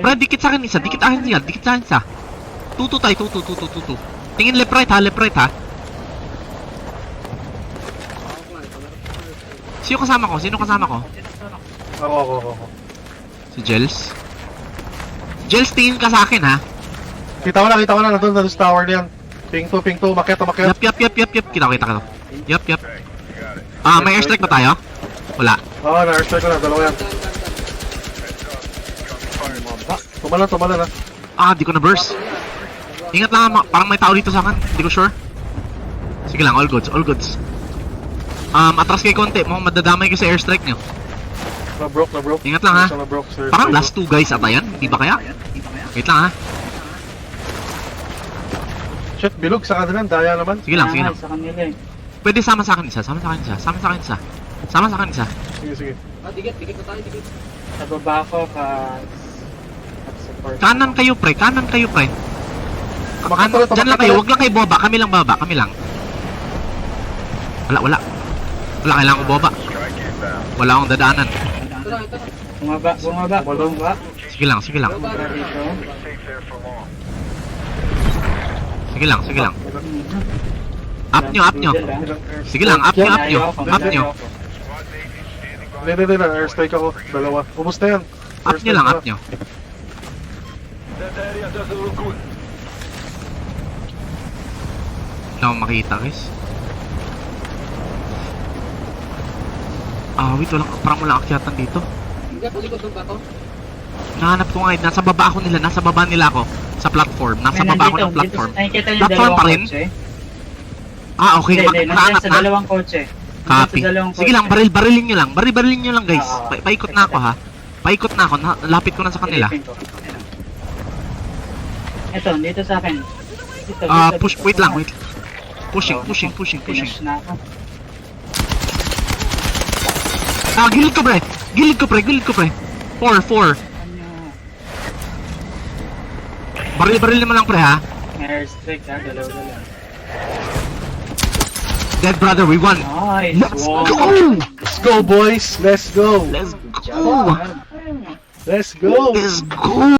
Pre, dikit sa akin isa, dikit akin siya, dikit sa akin isa. Tutu tayo, tutu. Tingin left right ha. Sino kasama ko? Ako. Si Jels. Jels, tingin ka sa akin ha. Kita ko na, nandun sa tower na yan. Ping 2, umakyat. Yup. Kita ko. Yup. May airstrike ba tayo? Wala. Oo, na-airstrike ko na, dalawa yan. Tumalan ha. Di ko na burst. Ingat lang, parang may tao dito sa akin. Hindi ko sure. Sige lang, all goods. Atras kayo konti, mukhang madadamay ko sa airstrike nyo. Na-broke. Ingat lang ha. Na-broke, sir. Parang last 2 guys ata yan, di ba kaya? Wait lang ha. Shit, bilog sa kanila, daya naman. Sige lang. Sa kanila eh. Pwede sama sa akin isa. Sige. Dikit na tayo. Sa baba ko at support. Kanan kayo pre. Diyan lang kayo, wag lang kayo baba. Kami lang. Wala. Kailangan ko baba. Wala akong dadaanan. Bumaba. Sige lang. Dito. Sige lang. Up nyo. Sige lang, up nyo. Hindi, na-airstrike ako. Dalawa. Kumusta yan? Up nyo. Hindi ako makita guys. Wait, parang akyatan dito. Nahanap ko nga, nasa baba nila ako. Sa platform, nasa baba ako ng platform. Platform pa rin? Okay, naanap sa na. dalawang kotse. Copy. Sige lang, barilin nyo lang guys. Paikot na ako ha. Lapit ko na sa kanila. Ito, dito sa akin. Push, wait lang. Pushing. Finish na ako. Gilid ko pre. 4. Baril naman lang pre ha. May airstrike ha, dalawa. Dead brother, we won. Nice! Let's Wow. go! Let's go, boys! Let's go! Let's go! Let's go! Let's go!